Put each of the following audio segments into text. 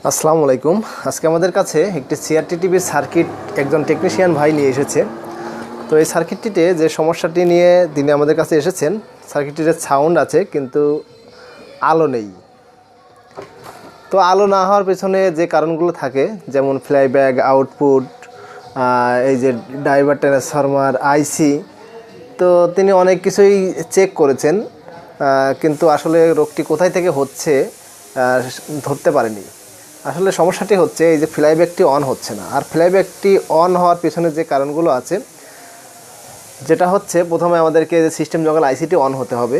আসসালামু আলাইকুম। আজকে আমাদের কাছে একটি সিআরটি টিভির সার্কিট একজন টেকনিশিয়ান ভাই নিয়ে এসেছে। তো এই সার্কিটটিতে যে সমস্যাটি নিয়ে তিনি আমাদের কাছে এসেছেন, সার্কিটটিতে সাউন্ড আছে কিন্তু আলো নেই। তো আলো না হওয়ার পেছনে যে কারণগুলো থাকে, যেমন ফ্লাইব্যাক, আউটপুট, এই যে ডাইভার ট্রান্সফরমার, আইসি, তো তিনি অনেক কিছুই চেক করেছেন, কিন্তু আসলে রোগটি কোথায় থেকে হচ্ছে ধরতে পারেনি। আসলে সমস্যাটি হচ্ছে এই যে ফ্লাইব্যাকটি অন হচ্ছে না। আর ফ্লাইব্যাকটি অন হওয়ার পেছনে যে কারণগুলো আছে, যেটা হচ্ছে প্রথমে আমাদেরকে যে সিস্টেম জঙ্গল আইসিটি অন হতে হবে,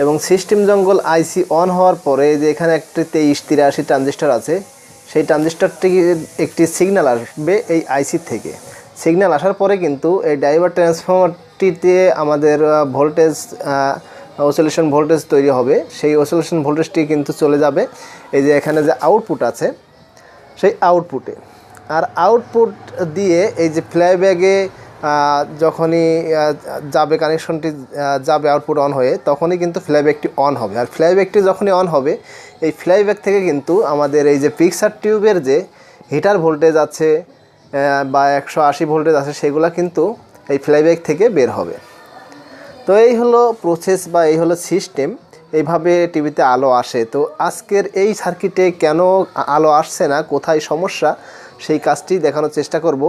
এবং সিস্টেম জঙ্গল আইসি অন হওয়ার পরে যে এখানে একটি 2383 ট্রানজিস্টর আছে, সেই ট্রানজিস্টরটি একটি সিগন্যাল আসবে এই আইসি থেকে। সিগন্যাল আসার পরে কিন্তু এই ডাইভার ট্রান্সফরমারটিতে আমাদের ভোল্টেজ অসিলেশন ভোল্টেজ তৈরি হবে। সেই অসিলেশন ভোল্টেজটি কিন্তু চলে যাবে এই যে এখানে যে আউটপুট আছে সেই আউটপুটে। আর আউটপুট দিয়ে এই যে ফ্লাইব্যাগে যখনই যাবে, কানেকশনটি যাবে আউটপুট অন হয়ে, তখনই কিন্তু ফ্লাইব্যাকটি অন হবে। আর ফ্লাইব্যাকটি যখনই অন হবে, এই ফ্লাইব্যাক থেকে কিন্তু আমাদের এই যে পিকচার টিউবের যে হিটার ভোল্টেজ আছে বা 180 ভোল্টেজ আছে, সেগুলো কিন্তু এই ফ্লাইব্যাক থেকে বের হবে। তো এই হলো প্রসেস বা এই হলো সিস্টেম, এইভাবে টিভিতে আলো আসে। তো আজকের এই সার্কিটে কেন আলো আসছে না, কোথায় সমস্যা, সেই কাজটি দেখানোর চেষ্টা করব।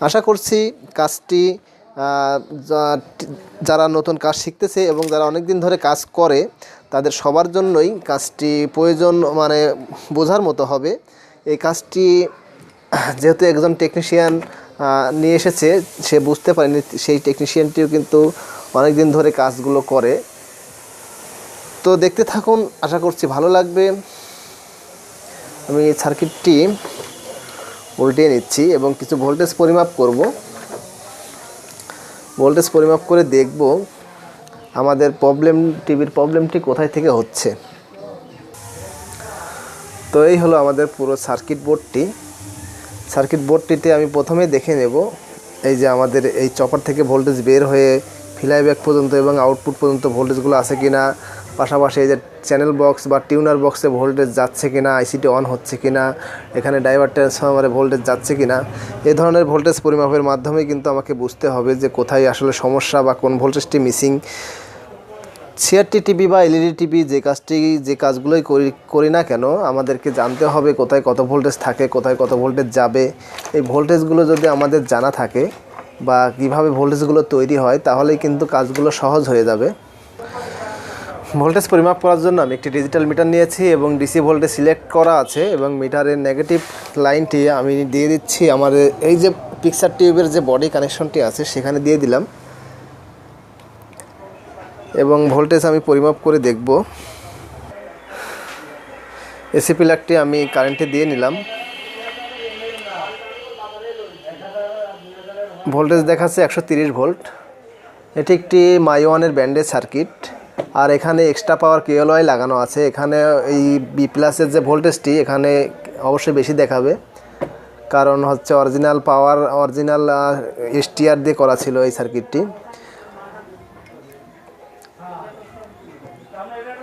আশা করছি কাজটি যারা নতুন কাজ শিখতেছে এবং যারা অনেক দিন ধরে কাজ করে, তাদের সবার জন্যই কাজটি প্রয়োজন, মানে বোঝার মতো হবে। এই কাজটি যেহেতু একজন টেকনিশিয়ান নিয়ে এসেছে, সে বুঝতে পারেনি, সেই টেকনিশিয়ানটিও কিন্তু অনেক দিন ধরে কাজগুলো করে। তো দেখতে থাকুন, আশা করছি ভালো লাগবে। আমি সার্কিটটি উল্টিয়ে নিচ্ছি এবং কিছু ভোল্টেজ পরিমাপ করব। ভোল্টেজ পরিমাপ করে দেখব আমাদের টিভির প্রবলেমটি কোথায় থেকে হচ্ছে। তো এই হলো আমাদের পুরো সার্কিট বোর্ডটি। সার্কিট বোর্ডটিতে আমি প্রথমে দেখে নেব এই যে আমাদের এই চপার থেকে ভোল্টেজ বের হয়ে ফ্লাইব্যাক পর্যন্ত এবং আউটপুট পর্যন্ত ভোল্টেজগুলো আছে কিনা, পাশাপাশি এই যে চ্যানেল বক্স বা টিউনার বক্সে ভোল্টেজ যাচ্ছে কিনা, আইসিটি অন হচ্ছে কিনা, এখানে ডাইভার ট্রান্সফরমারে ভোল্টেজ যাচ্ছে কিনা। এই ধরনের ভোল্টেজ পরিমাপের মাধ্যমে কিন্তু আমাকে বুঝতে হবে যে কোথায় আসলে সমস্যা বা কোন ভোল্টেজটি মিসিং। সিআরটি টিভি বা এলইডি টিভি যে কাজগুলোই করি না কেন, আমাদেরকে জানতে হবে কোথায় কত ভোল্টেজ থাকে, কোথায় কত ভোল্টেজ যাবে। এই ভোল্টেজগুলো যদি আমাদের জানা থাকে বা কিভাবে ভোল্টেজগুলো তৈরি হয়, তাহলেই কিন্তু কাজগুলো সহজ হয়ে যাবে। ভোল্টেজ পরিমাপ করার জন্য আমি একটি ডিজিটাল মিটার নিয়েছি এবং ডিসি ভোল্টেজ সিলেক্ট করা আছে, এবং মিটারের নেগেটিভ লাইনটি আমি দিয়ে দিচ্ছি আমার এই যে পিকচার টিউবের যে বডি কানেকশনটি আছে সেখানে দিয়ে দিলাম, এবং ভোল্টেজ আমি পরিমাপ করে দেখব। এসি প্লাগটি আমি কারেন্টে দিয়ে নিলাম। ভোল্টেজ দেখাচ্ছে 130 ভোল্ট। এটি একটি মাইওয়ানের ব্যান্ডেজ সার্কিট। আর এখানে এক্সট্রা পাওয়ার কেএলওয়াই লাগানো আছে। এখানে এই বি প্লাসের যে ভোল্টেজটি এখানে অবশ্যই বেশি দেখাবে, কারণ হচ্ছে অরিজিনাল এসটিআর দিয়ে করা ছিল এই সার্কিটটি।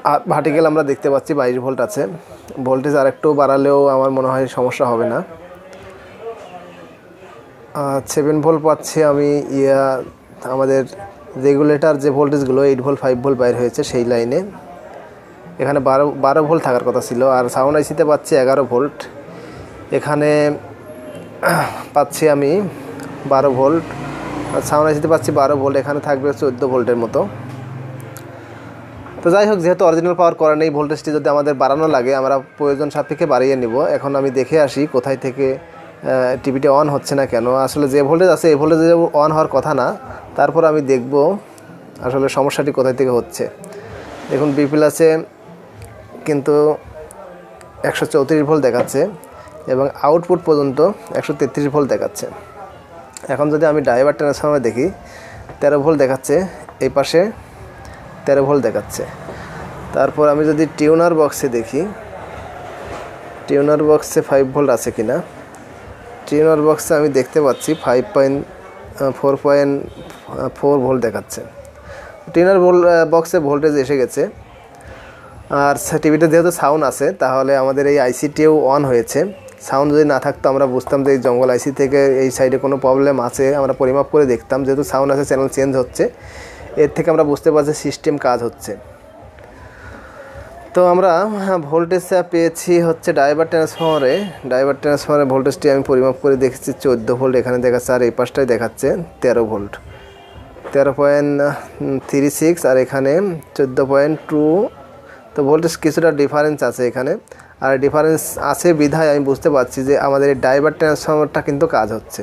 আর ভার্টিক্যাল আমরা দেখতে পাচ্ছি 22 ভোল্ট আছে। ভোল্টেজ আর একটু বাড়ালেও আমার মনে হয় সমস্যা হবে না। 7 ভোল্ট পাচ্ছি আমি। আমাদের রেগুলেটর যে ভোল্টেজগুলো 8 ভোল্ট 5 ভোল্ট বাইর হয়েছে সেই লাইনে। এখানে 12 ভোল্ট থাকার কথা ছিল। আর সাউন্ড আইসিতে পাচ্ছি 11 ভোল্ট। এখানে পাচ্ছি আমি 12 ভোল্ট। সাউন্ড আইসিতে পাচ্ছি 12 ভোল্ট, এখানে থাকবে 14 ভোল্টের মতো। তো যাই হোক, যেহেতু অরিজিনাল পাওয়ার করা নেই, ভোল্টেজটি যদি আমাদের বাড়ানো লাগে আমরা প্রয়োজন সাপেক্ষে বাড়িয়ে নেব। এখন আমি দেখে আসি কোথায় থেকে টিভিটা অন হচ্ছে না কেন। আসলে যে ভোল্টেজ আছে এই ভোল্টেজে অন হওয়ার কথা না, তারপর আমি দেখব আসলে সমস্যাটি কোথায় থেকে হচ্ছে। দেখুন বি প্লাসে কিন্তু 134 ভোল্ট দেখাচ্ছে এবং আউটপুট পর্যন্ত 133 ভোল্ট দেখাচ্ছে। এখন যদি আমি ডাইভার ট্রান্সফরমার দেখি, 13 ভোল্ট দেখাচ্ছে, এই পাশে 13 ভোল্ট দেখাচ্ছে। তারপর আমি যদি টিউনার বক্সে দেখি, টিউনার বক্সে 5 ভোল্ট আছে কিনা। টিউনার বক্সে আমি দেখতে পাচ্ছি 4.4 ভোল্ট দেখাচ্ছে। টিউনার বক্সে ভোল্টেজ এসে গেছে। আর টিভিতে যেহেতু সাউন্ড আছে তাহলে আমাদের এই আইসিটিও অন হয়েছে। সাউন্ড যদি না থাকতো আমরা বুঝতাম যে এই জঙ্গল আইসি থেকে এই সাইডে কোনো প্রবলেম আছে, আমরা পরিমাপ করে দেখতাম। যেহেতু সাউন্ড আছে, চ্যানেল চেঞ্জ হচ্ছে, এর থেকে আমরা বুঝতে পারছি সিস্টেম কাজ হচ্ছে। তো আমরা ভোল্টেজটা পেয়েছি হচ্ছে ড্রাইভার ট্রান্সফরমারে ভোল্টেজটি আমি পরিমাপ করে দেখেছি 14 ভোল্ট এখানে দেখাচ্ছে, আর এই পাশটায় দেখাচ্ছে 13 ভোল্ট, 13.36, আর এখানে 14.2। তো ভোল্টেজ কিছুটা ডিফারেন্স আছে এখানে, আর ডিফারেন্স আছে বিধায় আমি বুঝতে পারছি যে আমাদের এই ড্রাইভার ট্রান্সফরমারটা কিন্তু কাজ হচ্ছে।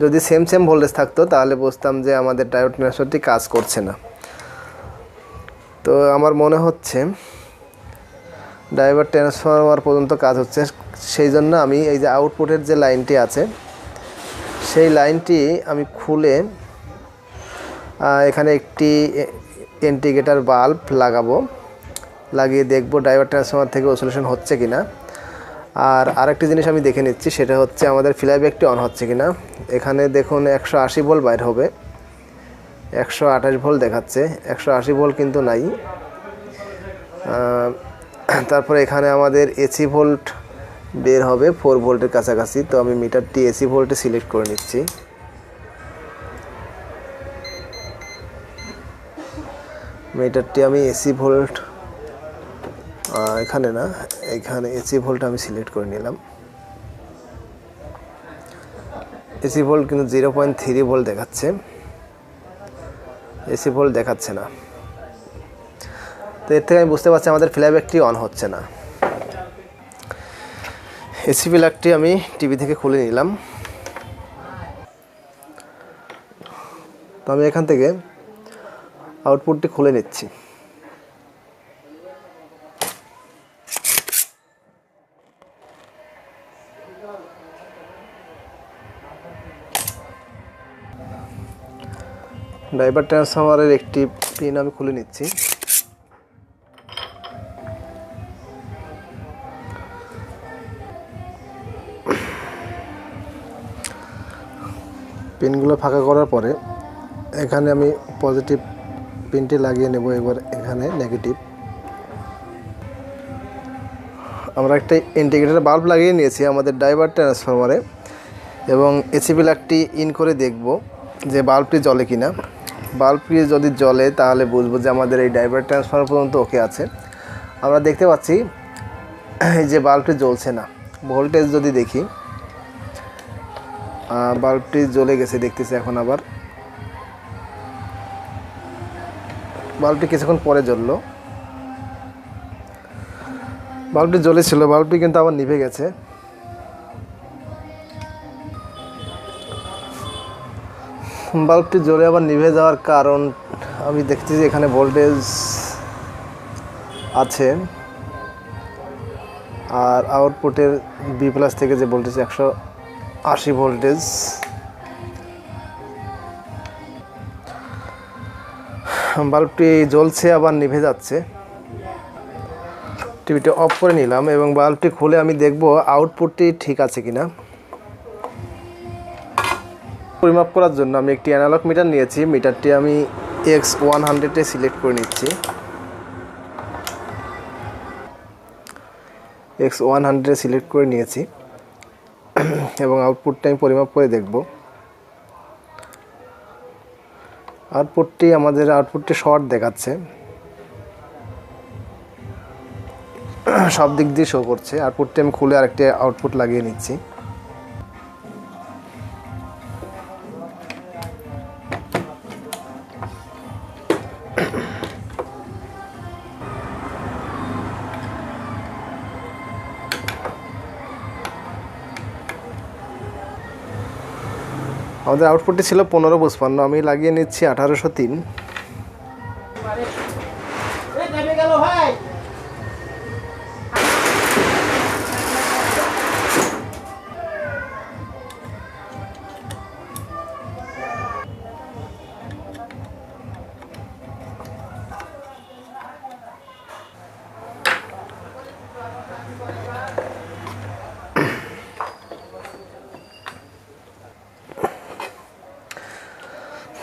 যদি সেম ভোল্টেজ থাকতো তাহলে বুঝতাম যে আমাদের ড্রাইভার ট্রান্সফরমারটি কাজ করছে না। তো আমার মনে হচ্ছে ড্রাইভার ট্রান্সফরমার পর্যন্ত কাজ হচ্ছে, সেই জন্য আমি এই যে আউটপুটের যে লাইনটি আছে সেই লাইনটি আমি খুলে এখানে একটি ইন্ডিকেটর বাল্ব লাগাবো, লাগিয়ে দেখব ড্রাইভার ট্রান্সফরমার থেকে অসোলেশন হচ্ছে কিনা। আর আরেকটি জিনিস আমি দেখে নিচ্ছি, সেটা হচ্ছে আমাদের ফ্লাইব্যাকটি অন হচ্ছে কিনা। এখানে দেখুন 180 ভোল্ট বাইর হবে, 128 ভোল্ট দেখাচ্ছে, 180 ভোল্ট কিন্তু নাই। তারপরে এখানে আমাদের এসি ভোল্ট বের হবে 4 ভোল্টের কাছাকাছি। তো আমি মিটারটি এসি ভোল্টে সিলেক্ট করে নিচ্ছি। মিটারটি আমি এসি ভোল্ট, এখানে না, এখানে এসি ভোল্ট আমি সিলেক্ট করে নিলাম। এসি ভোল্ট কিন্তু 0.3 ভোল্ট দেখাচ্ছে, এসি ভোল্ট দেখাচ্ছে না। তো এর থেকে আমি বুঝতে পারছি আমাদের ফ্লাইব্যাকটি অন হচ্ছে না। এসি প্লাগটি আমি টিভি থেকে খুলে নিলাম। তো আমি এখান থেকে আউটপুটটি খুলে নিচ্ছি। ড্রাইভার ট্রান্সফরমারের একটি পিন আমি খুলে নিচ্ছি। পিনগুলো ফাঁকা করার পরে এখানে আমি পজিটিভ পিনটি লাগিয়ে নেব, এবার এখানে নেগেটিভ। আমরা একটা ইন্ডিকেটর বাল্ব লাগিয়ে নিয়েছি আমাদের ড্রাইভার ট্রান্সফরমারে, এবং এসি প্লাগটি ইন করে দেখব যে বাল্বটি জ্বলে কিনা। বাল্বটি যদি জ্বলে তাহলে বুঝবো যে আমাদের এই ড্রাইভার ট্রান্সফরমার পর্যন্ত ওকে আছে। আমরা দেখতে পাচ্ছি এই যে বাল্বটি জ্বলছে না। ভোল্টেজ যদি দেখি, বাল্বটি জ্বলে গেছে দেখতেছি। এখন আবার বাল্বটি কিছুক্ষণ পরে জ্বললো। বাল্বটি জ্বলেছিল, বাল্বটি কিন্তু আবার নিভে গেছে। বাল্বটি জ্বলে আবার নিভে যাওয়ার কারণ আমি দেখছি যে এখানে ভোল্টেজ আছে, আর আউটপুটের বি প্লাস থেকে যে ভোল্টেজ 180 ভোল্টেজ। বাল্বটি জ্বলছে আবার নিভে যাচ্ছে। টিভিটা অফ করে নিলাম এবং বাল্বটি খুলে আমি দেখব আউটপুটটি ঠিক আছে কিনা। পরিমাপ করার জন্য আমি একটি অ্যানালগ মিটার নিয়েছি। মিটারটি আমি X100-এ সিলেক্ট করে নিচ্ছি। X100-এ সিলেক্ট করে নিয়েছি এবং আউটপুটটা আমি পরিমাপ করে দেখব। আউটপুটটি শর্ট দেখাচ্ছে, সব দিক দিয়ে শো করছে। আউটপুটটি আমি খুলে আরেকটি আউটপুট লাগিয়ে নিচ্ছি। আমাদের আউটপুটটি ছিল 1555, আমি লাগিয়ে নিচ্ছি 1803।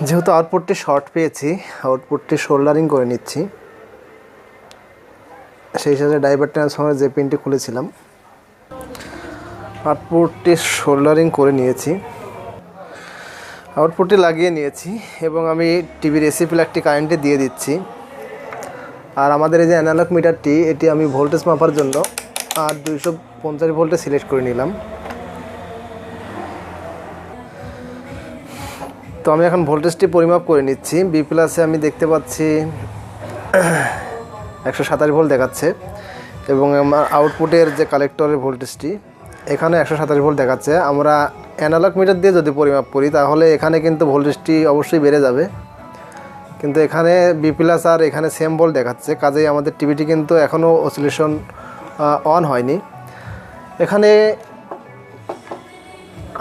যেহেতু আউটপুটটি শর্ট পেয়েছি, আউটপুটটি সোল্ডারিং করে নিচ্ছি। সেই সাথে ডাইভার ট্রান্সফর্মার যে পিনটি খুলেছিলাম। আউটপুটটি সোল্ডারিং করে নিয়েছি, আউটপুটটি লাগিয়ে নিয়েছি এবং আমি টিভির এসি প্লাগটি কারেন্টে দিয়ে দিচ্ছি। আর আমাদের এই যে অ্যানালগ মিটারটি, এটি আমি ভোল্টেজ মাপার জন্য আর 250 ভোল্টে সিলেক্ট করে নিলাম। তো আমি এখন ভোল্টেজটি পরিমাপ করে নিচ্ছি। বি প্লাসে আমি দেখতে পাচ্ছি 127 ভোল্ট দেখাচ্ছে এবং আমার আউটপুটের যে কালেক্টরের ভোল্টেজটি এখানে 127 ভোল্ট দেখাচ্ছে। আমরা অ্যানালগ মিটার দিয়ে যদি পরিমাপ করি তাহলে এখানে কিন্তু ভোল্টেজটি অবশ্যই বেড়ে যাবে, কিন্তু এখানে বি প্লাস আর এখানে সেম ভোল্ট দেখাচ্ছে, কাজেই আমাদের টিভিটি কিন্তু এখনও অসিলেশন অন হয়নি। এখানে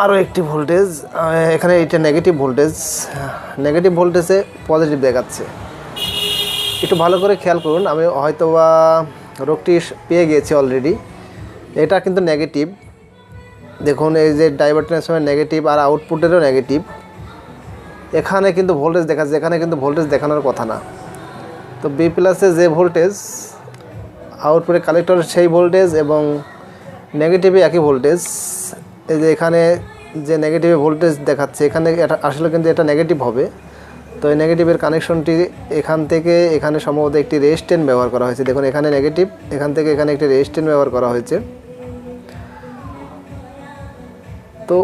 আরও একটি ভোল্টেজ, এখানে এটা নেগেটিভ ভোল্টেজে পজিটিভ দেখাচ্ছে। একটু ভালো করে খেয়াল করুন, আমি হয়তোবা রোগটি পেয়ে গিয়েছি অলরেডি। এটা কিন্তু নেগেটিভ, দেখুন এই যে ডাইভার ট্রান্সফর্মার নেগেটিভ আর আউটপুটেরও নেগেটিভ। এখানে কিন্তু ভোল্টেজ দেখাচ্ছে, এখানে কিন্তু ভোল্টেজ দেখানোর কথা না। তো বি প্লাসে যে ভোল্টেজ, আউটপুটে কালেক্টরের সেই ভোল্টেজ এবং নেগেটিভে একই ভোল্টেজ। এই যে এখানে যে নেগেটিভে ভোল্টেজ দেখাচ্ছে, এখানে এটা আসলে কিন্তু এটা নেগেটিভ হবে। তো এই নেগেটিভের কানেকশনটি এখান থেকে এখানে সম্ভবত একটি রেজিস্ট্যান্স ব্যবহার করা হয়েছে। দেখুন এখানে নেগেটিভ, এখান থেকে এখানে একটি রেজিস্ট্যান্স ব্যবহার করা হয়েছে। তো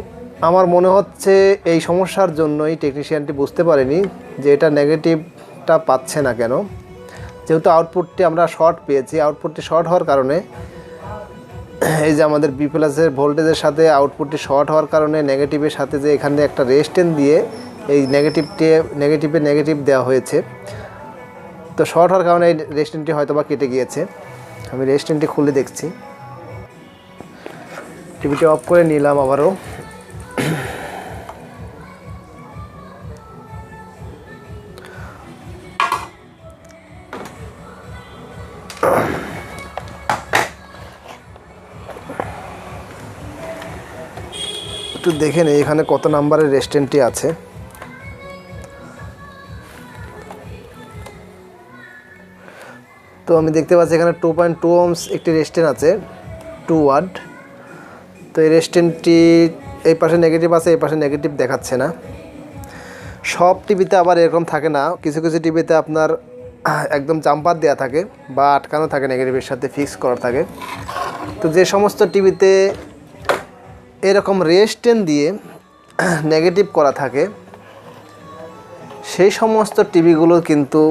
আমার মনে হচ্ছে এই সমস্যার জন্যই টেকনিশিয়ানটি বুঝতে পারেনি যে এটা নেগেটিভটা পাচ্ছে না কেন। যেহেতু আউটপুটটি আমরা শর্ট পেয়েছি, আউটপুটটি শর্ট হওয়ার কারণে এই যে আমাদের বি প্লাসের ভোল্টেজের সাথে আউটপুটটি শর্ট হওয়ার কারণে নেগেটিভের সাথে যে এখানে একটা রেজিস্ট্যান্স দিয়ে এই নেগেটিভ দেওয়া হয়েছে। তো শর্ট হওয়ার কারণে এই রেজিস্ট্যান্সটি হয়তো বা কেটে গিয়েছে। আমি রেজিস্ট্যান্সটি খুলে দেখছি। টিভিটি অফ করে নিলাম আবারও। একটু দেখে নেই এখানে কত নাম্বারের রেজিস্ট্যান্সটি আছে। তো আমি দেখতে পাচ্ছি এখানে 2.2 ohms একটি রেজিস্ট্যান্স আছে, 2 ওয়াট। তো এই রেজিস্ট্যান্সটি এই পাশে নেগেটিভ আছে, এই পাশে নেগেটিভ দেখাচ্ছে না। সব টিভিতে আবার এরকম থাকে না, কিছু কিছু টিভিতে আপনার একদম জাম্পার দেওয়া থাকে বা আটকানো থাকে, নেগেটিভের সাথে ফিক্স করা থাকে। তো যে সমস্ত টিভিতে এরকম রেজিস্ট্যান্স দিয়ে নেগেটিভ করা থাকে সেই সমস্ত টিভিগুলো কিন্তু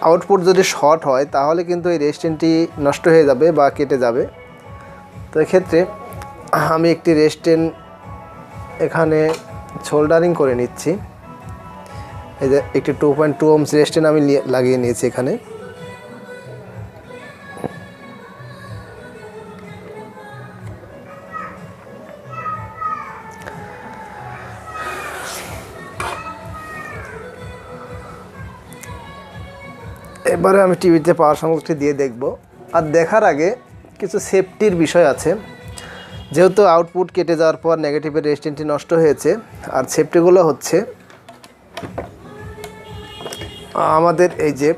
আউটপুট যদি শর্ট হয় তাহলে কিন্তু এই রেজিস্ট্যান্সটি নষ্ট হয়ে যাবে বা কেটে যাবে। তো এক্ষেত্রে আমি একটি রেজিস্ট্যান্স এখানে সোল্ডারিং করে নিচ্ছি। এই যে একটি 2.2 ohms রেজিস্ট্যান্স আমি লাগিয়ে নিয়েছি এখানে। এবারে আমি টিভিতে পাওয়ার সংযোগটি দিয়ে দেখব। আর দেখার আগে কিছু সেফটির বিষয় আছে। যেহেতু আউটপুট কেটে যাওয়ার পর নেগেটিভের রেজিস্ট্যান্সটি নষ্ট হয়েছে, আর সেফটিগুলো হচ্ছে আমাদের এই যে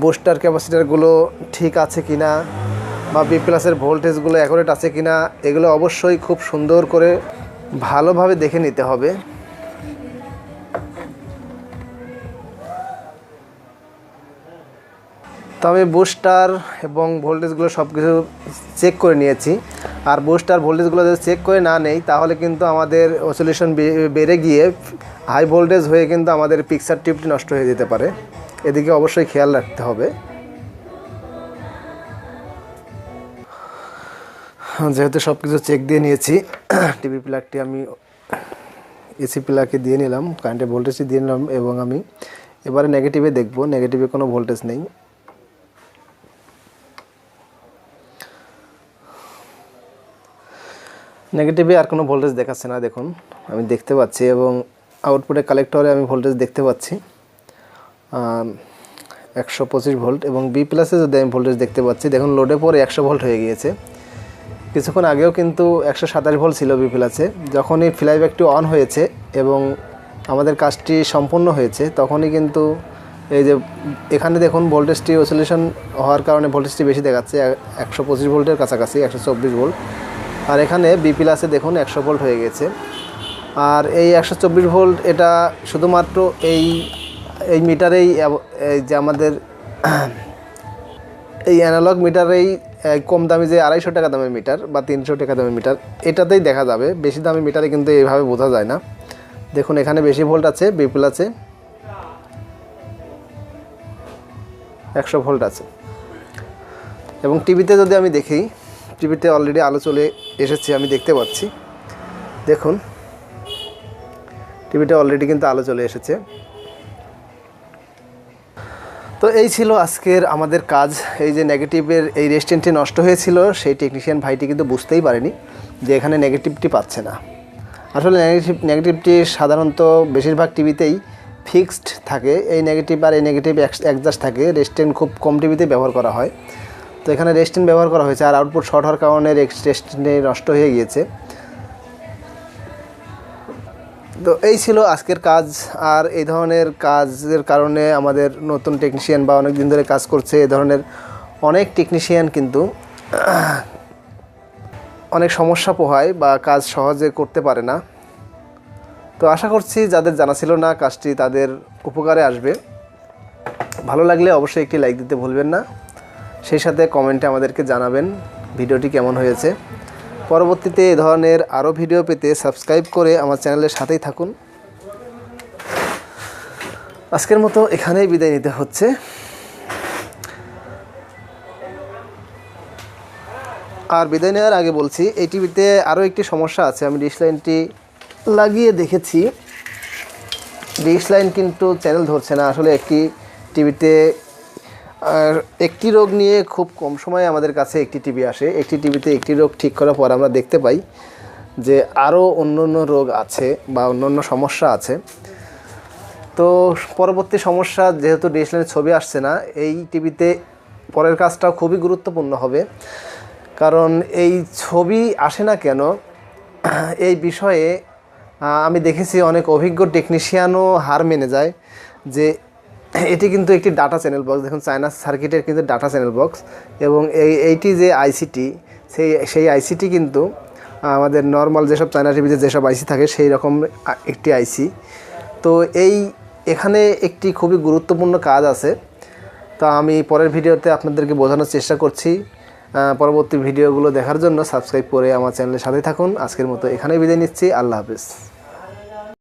বুস্টার ক্যাপাসিটারগুলো ঠিক আছে কিনা বা বি প্লাসের ভোল্টেজগুলো অ্যাকুরেট আছে কিনা, এগুলো অবশ্যই খুব সুন্দর করে ভালোভাবে দেখে নিতে হবে। তো আমি বুস্টার এবং ভোল্টেজগুলো সব কিছু চেক করে নিয়েছি। আর বুস্টার ভোল্টেজগুলো যদি চেক করে না নেই তাহলে কিন্তু আমাদের অসিলেশন বেড়ে গিয়ে হাই ভোল্টেজ হয়ে কিন্তু আমাদের পিকচার টিউবটি নষ্ট হয়ে যেতে পারে। এদিকে অবশ্যই খেয়াল রাখতে হবে। যেহেতু সব কিছু চেক দিয়ে নিয়েছি, টিভি প্লাগটি আমি এসি প্লাগে দিয়ে নিলাম, কারেন্টের ভোল্টেজটি দিয়ে নিলাম এবং আমি এবারে নেগেটিভে দেখব। নেগেটিভে কোনো ভোল্টেজ নেই। নেগেটিভে আর কোনো ভোল্টেজ দেখাচ্ছে না, দেখুন আমি দেখতে পাচ্ছি, এবং আউটপুটে কালেক্টরে আমি ভোল্টেজ দেখতে পাচ্ছি 125 ভোল্ট, এবং বি প্লাসে যদি আমি ভোল্টেজ দেখতে পাচ্ছি, দেখুন লোডে পরে 100 ভোল্ট হয়ে গিয়েছে। কিছুক্ষণ আগেও কিন্তু 127 ভোল্ট ছিল বি প্লাসে। যখনই ফ্লাইব্যাকটি অন হয়েছে এবং আমাদের কাজটি সম্পূর্ণ হয়েছে তখনই কিন্তু এই যে এখানে দেখুন ভোল্টেজটি অসিলেশন হওয়ার কারণে ভোল্টেজটি বেশি দেখাচ্ছে 125 ভোল্টের কাছাকাছি, 124 ভোল্ট। আর এখানে বি প্লাসে দেখুন 100 ভোল্ট হয়ে গেছে। আর এই 124 ভোল্ট এটা শুধুমাত্র এই মিটারেই, এই যে আমাদের এই অ্যানালগ মিটারেই কম দামি যে 250 টাকা দামের মিটার বা 300 টাকা দামের মিটার এটাতেই দেখা যাবে। বেশি দামি মিটারে কিন্তু এইভাবে বোঝা যায় না। দেখুন এখানে বেশি ভোল্ট আছে, বি প্লাসে 100 ভোল্ট আছে। এবং টিভিতে যদি আমি দেখি, টিভিতে অলরেডি আলো চলে এসেছে, আমি দেখতে পাচ্ছি। দেখুন টিভিতে অলরেডি কিন্তু আলো চলে এসেছে। তো এই ছিল আজকের আমাদের কাজ। এই যে নেগেটিভের এই রেজিস্ট্যান্সটি নষ্ট হয়েছিল, সেই টেকনিশিয়ান ভাইটি কিন্তু বুঝতেই পারেনি যে এখানে নেগেটিভটি পাচ্ছে না। আসলে নেগেটিভটি সাধারণত বেশিরভাগ টিভিতেই ফিক্সড থাকে। এই নেগেটিভ আর এই নেগেটিভ অ্যাডজাস্ট থাকে, রেজিস্ট্যান্স খুব কম টিভিতে ব্যবহার করা হয়। তো এখানে রেজিস্ট্যান্স ব্যবহার করা হয়েছে, আর আউটপুট শর্ট হওয়ার কারণে রেজিস্ট্যান্সটি নষ্ট হয়ে গিয়েছে। তো এই ছিল আজকের কাজ। আর এই ধরনের কাজের কারণে আমাদের নতুন টেকনিশিয়ান বা অনেক দিন ধরে কাজ করছে এই ধরনের অনেক টেকনিশিয়ান কিন্তু অনেক সমস্যা পোহায় বা কাজ সহজে করতে পারে না। তো আশা করছি যাদের জানা ছিল না কাজটি তাদের উপকারে আসবে। ভালো লাগলে অবশ্যই একটি লাইক দিতে ভুলবেন না, সেই সাথে কমেন্টে আমাদেরকে জানাবেন ভিডিওটি কেমন হয়েছে। পরবর্তীতে এ ধরনের আরও ভিডিও পেতে সাবস্ক্রাইব করে আমার চ্যানেলের সাথেই থাকুন। আজকের মতো এখানেই বিদায় নিতে হচ্ছে। আর বিদায় নেওয়ার আগে বলছি, এই টিভিতে আরও একটি সমস্যা আছে। আমি ডিশ লাইনটি লাগিয়ে দেখেছি, ডিশ লাইন কিন্তু চ্যানেল ধরছে না। আসলে একটি টিভিতে একটি রোগ নিয়ে খুব কম সময়ে আমাদের কাছে একটি টিভি আসে। একটি টিভিতে একটি রোগ ঠিক করার পর আমরা দেখতে পাই যে আরও অন্য রোগ আছে বা অন্য সমস্যা আছে। তো পরবর্তী সমস্যা, যেহেতু ডিশ লাইনের ছবি আসছে না, এই টিভিতে পরের কাজটাও খুবই গুরুত্বপূর্ণ হবে। কারণ এই ছবি আসে না কেন, এই বিষয়ে আমি দেখেছি অনেক অভিজ্ঞ টেকনিশিয়ানও হার মেনে যায় যে এটি কিন্তু একটি ডাটা চ্যানেল বক্স। দেখুন চায়না সার্কিটের কিন্তু ডাটা চ্যানেল বক্স, এবং এইটি যে আইসিটি, সেই আইসিটি কিন্তু আমাদের নর্মাল যেসব চায়না টিভিতে যেসব আইসি থাকে সেই রকম একটি আইসি। তো এখানে একটি খুবই গুরুত্বপূর্ণ কাজ আছে। তো আমি পরের ভিডিওতে আপনাদেরকে বোঝানোর চেষ্টা করছি। পরবর্তী ভিডিওগুলো দেখার জন্য সাবস্ক্রাইব করে আমার চ্যানেলের সাথে থাকুন। আজকের মতো এখানেই বিদায় নিচ্ছি। আল্লাহ হাফেজ।